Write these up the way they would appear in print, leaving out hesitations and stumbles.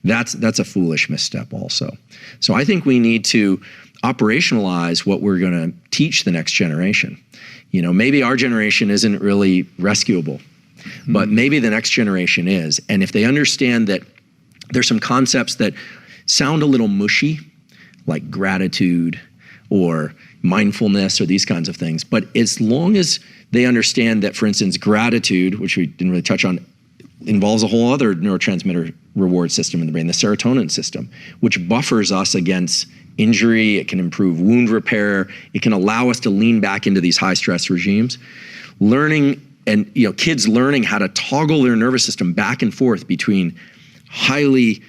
That's a foolish misstep also. So I think we need to operationalize what we're going to teach the next generation. You know, maybe our generation isn't really rescuable, but maybe the next generation is. And if they understand that there's some concepts that sound a little mushy, like gratitude or mindfulness or these kinds of things, but as long as they understand that, for instance, gratitude, which we didn't really touch on, involves a whole other neurotransmitter reward system in the brain, the serotonin system, which buffers us against injury. It can improve wound repair. It can allow us to lean back into these high stress regimes. Learning, and kids learning how to toggle their nervous system back and forth between highly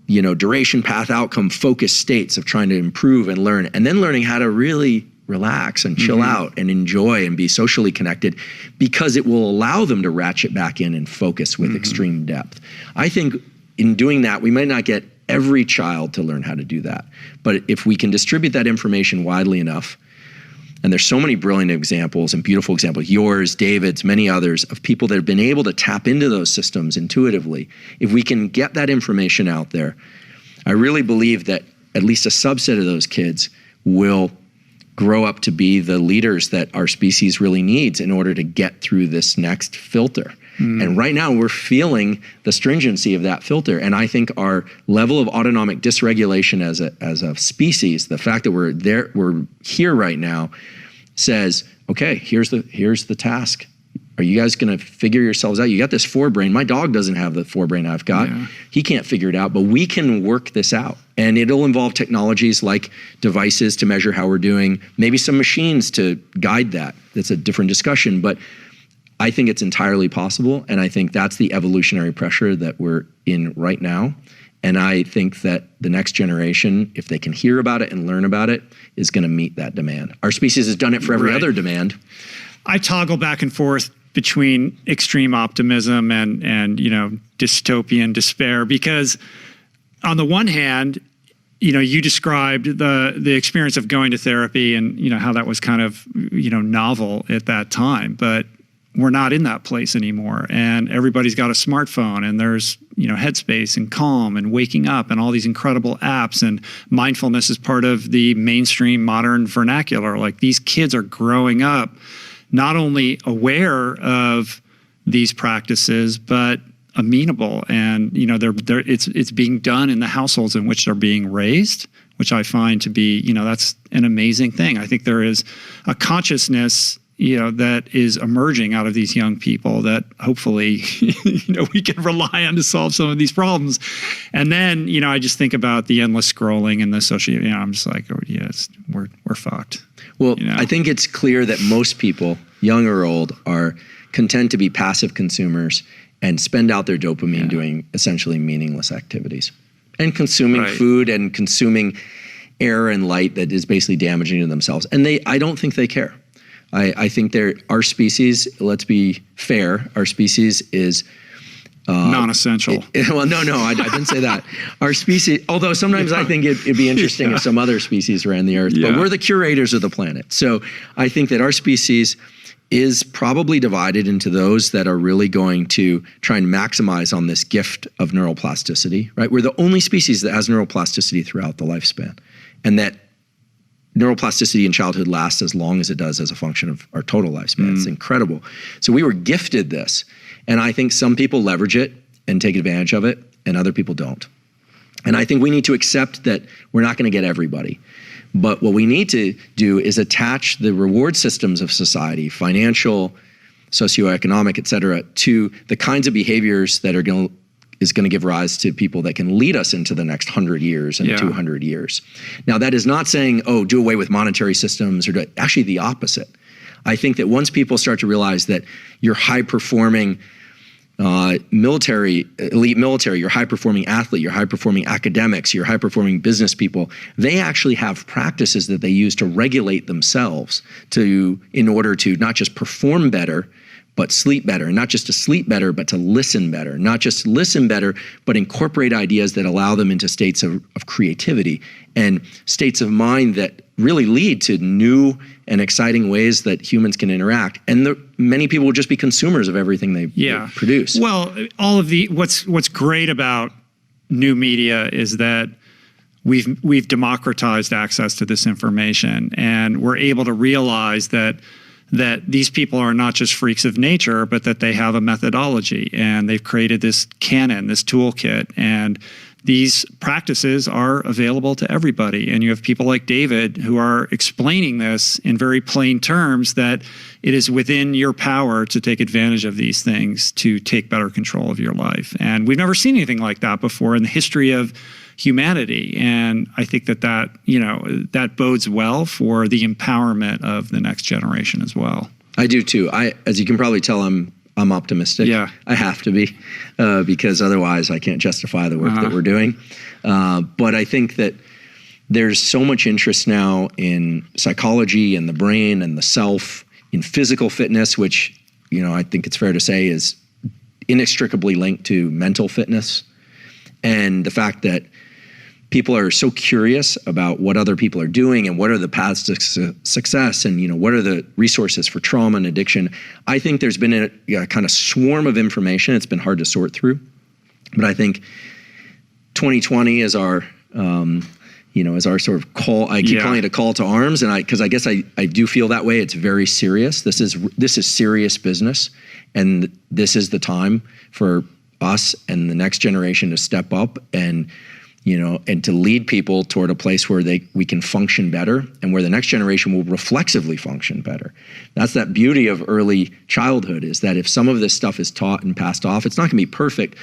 duration, path, outcome, focused states of trying to improve and learn, and then learning how to really relax and chill out and enjoy and be socially connected, because it will allow them to ratchet back in and focus with extreme depth. I think in doing that, we might not get every child to learn how to do that. But if we can distribute that information widely enough, and there's so many brilliant examples and beautiful examples, yours, David's, many others, of people that have been able to tap into those systems intuitively. If we can get that information out there, I really believe that at least a subset of those kids will grow up to be the leaders that our species really needs in order to get through this next filter. And right now we're feeling the stringency of that filter. And I think our level of autonomic dysregulation as a species, the fact that we're here right now, says, okay, here's the task. Are you guys going to figure yourselves out? You got this forebrain. My dog doesn't have the forebrain I've got. Yeah. He can't figure it out, but we can work this out. And it'll involve technologies like devices to measure how we're doing, maybe some machines to guide that. That's a different discussion, but I think it's entirely possible. And I think that's the evolutionary pressure that we're in right now. And I think that the next generation, if they can hear about it and learn about it, is going to meet that demand. Our species has done it for every other demand. I toggle back and forth between extreme optimism and dystopian despair, because on the one hand, you described the experience of going to therapy and how that was kind of novel at that time, but we're not in that place anymore, and everybody's got a smartphone, and there's Headspace and Calm and Waking Up and all these incredible apps, and mindfulness is part of the mainstream modern vernacular. Like, these kids are growing up not only aware of these practices, but amenable, and it's being done in the households in which they're being raised, which I find to be that's an amazing thing. I think there is a consciousness that is emerging out of these young people that hopefully we can rely on to solve some of these problems. And then I just think about the endless scrolling and the social. I'm just like, oh yes, we're fucked. Well, I think it's clear that most people, young or old, are content to be passive consumers and spend out their dopamine doing essentially meaningless activities and consuming food and consuming air and light that is basically damaging to themselves. And I don't think they care. I think our species, let's be fair, our species is non-essential. Well, no, I didn't say that. Our species, although sometimes I think it'd be interesting if some other species ran the earth, but we're the curators of the planet. So I think that our species is probably divided into those that are really going to try and maximize on this gift of neuroplasticity, right? We're the only species that has neuroplasticity throughout the lifespan, and that neuroplasticity in childhood lasts as long as it does as a function of our total lifespan. It's incredible. So we were gifted this. And I think some people leverage it and take advantage of it, and other people don't. And I think we need to accept that we're not going to get everybody. But what we need to do is attach the reward systems of society, financial, socioeconomic, et cetera, to the kinds of behaviors that is going to give rise to people that can lead us into the next 100 years and 200 years. Now, that is not saying, do away with monetary systems, or actually the opposite. I think that once people start to realize that you're high-performing elite military, you're high-performing athlete, you're high-performing academics, you're high-performing business people, they actually have practices that they use to regulate themselves in order to not just perform better, but sleep better. And not just to sleep better, but to listen better. Not just listen better, but incorporate ideas that allow them into states of creativity and states of mind that really lead to new and exciting ways that humans can interact. And many people will just be consumers of everything they produce. Well, all of what's great about new media is that we've democratized access to this information, and we're able to realize that these people are not just freaks of nature, but that they have a methodology, and they've created this canon, this toolkit, and these practices are available to everybody. And you have people like David who are explaining this in very plain terms, that it is within your power to take advantage of these things to take better control of your life. And we've never seen anything like that before in the history of humanity. And I think that bodes well for the empowerment of the next generation as well. I do too. As you can probably tell, I'm optimistic. Yeah. I have to be, because otherwise I can't justify the work that we're doing. But I think that there's so much interest now in psychology and the brain and the self, in physical fitness, which, I think it's fair to say is inextricably linked to mental fitness. And the fact that people are so curious about what other people are doing and what are the paths to success, and what are the resources for trauma and addiction. I think there's been a kind of swarm of information. It's been hard to sort through, but I think 2020 is our is our sort of call. I keep calling it a call to arms, and because I guess I do feel that way. It's very serious. This is serious business, and this is the time for us and the next generation to step up and to lead people toward a place where we can function better, and where the next generation will reflexively function better. That's that beauty of early childhood, is that if some of this stuff is taught and passed off, it's not going to be perfect,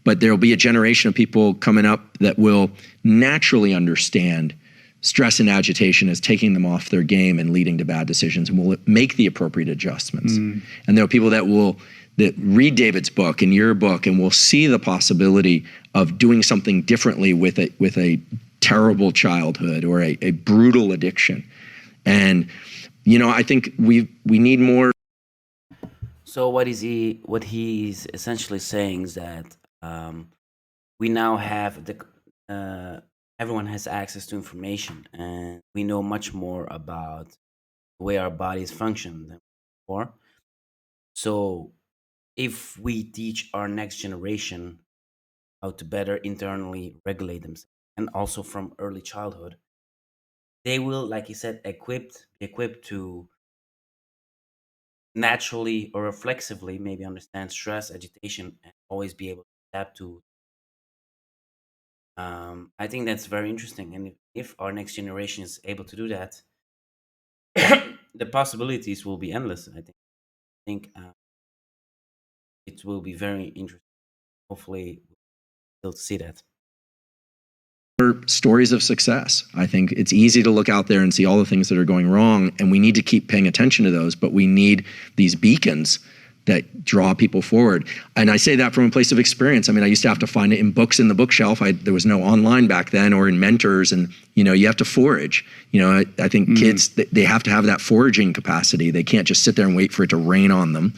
but there'll be a generation of people coming up that will naturally understand stress and agitation as taking them off their game and leading to bad decisions, and will make the appropriate adjustments. And there are people that read David's book and your book and will see the possibility of doing something differently with a terrible childhood or a brutal addiction. And I think we need more. So what he's essentially saying is that we now have everyone has access to information, and we know much more about the way our bodies function than before. So if we teach our next generation how to better internally regulate themselves, and also from early childhood, they will, like he said, equipped to naturally or reflexively maybe understand stress, agitation, and always be able to adapt to. I think that's very interesting, and if our next generation is able to do that, the possibilities will be endless. I think it will be very interesting. Hopefully, we'll still see that. Stories of success. I think it's easy to look out there and see all the things that are going wrong, and we need to keep paying attention to those, but we need these beacons that draw people forward. And I say that from a place of experience. I mean, I used to have to find it in books in the bookshelf. There was no online back then, or in mentors, and you have to forage. I think kids, they have to have that foraging capacity. They can't just sit there and wait for it to rain on them,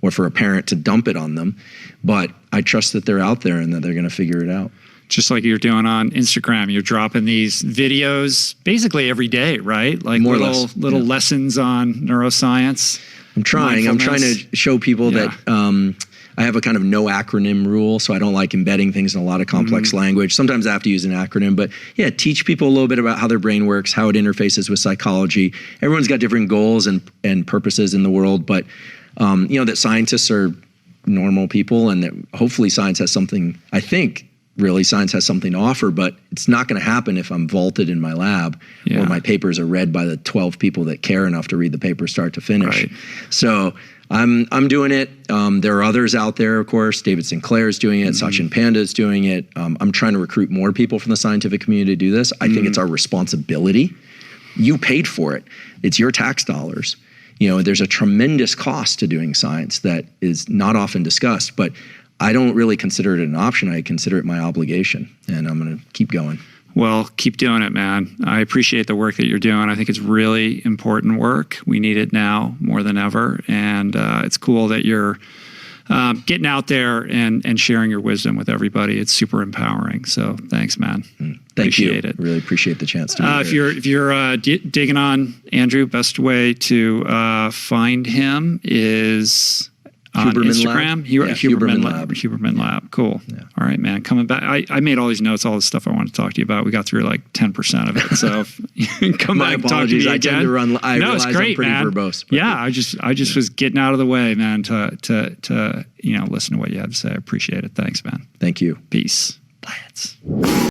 or for a parent to dump it on them. But I trust that they're out there and that they're going to figure it out. Just like you're doing on Instagram, you're dropping these videos basically every day, right? Like more little lessons on neuroscience. I'm trying to show people that I have a kind of no acronym rule, so I don't like embedding things in a lot of complex language. Sometimes I have to use an acronym, but teach people a little bit about how their brain works, how it interfaces with psychology. Everyone's got different goals and purposes in the world, but that scientists are normal people, and that hopefully science has something, science has something to offer, but it's not going to happen if I'm vaulted in my lab or my papers are read by the 12 people that care enough to read the paper start to finish. Right. So I'm doing it. There are others out there, of course. David Sinclair's doing it. Sachin Panda's doing it. I'm trying to recruit more people from the scientific community to do this. I think it's our responsibility. You paid for it. It's your tax dollars. There's a tremendous cost to doing science that is not often discussed, but I don't really consider it an option. I consider it my obligation, and I'm going to keep going. Well, keep doing it, man. I appreciate the work that you're doing. I think it's really important work. We need it now more than ever, and it's cool that you're getting out there and sharing your wisdom with everybody. It's super empowering. So thanks, man. Appreciate it. Really appreciate the chance to be here. If you're digging on Andrew, best way to find him is on Huberman Instagram. Lab? Huberman Lab. Huberman Lab. Cool. Yeah. All right, man. Coming back. I made all these notes, all the stuff I wanted to talk to you about. We got through like 10% of it. So come My back. apologies. Talk to me I tend to run. I realize it's great, I'm pretty man. verbose. Yeah, I just was getting out of the way, man, to listen to what you had to say. I appreciate it. Thanks, man. Thank you. Peace. Plants.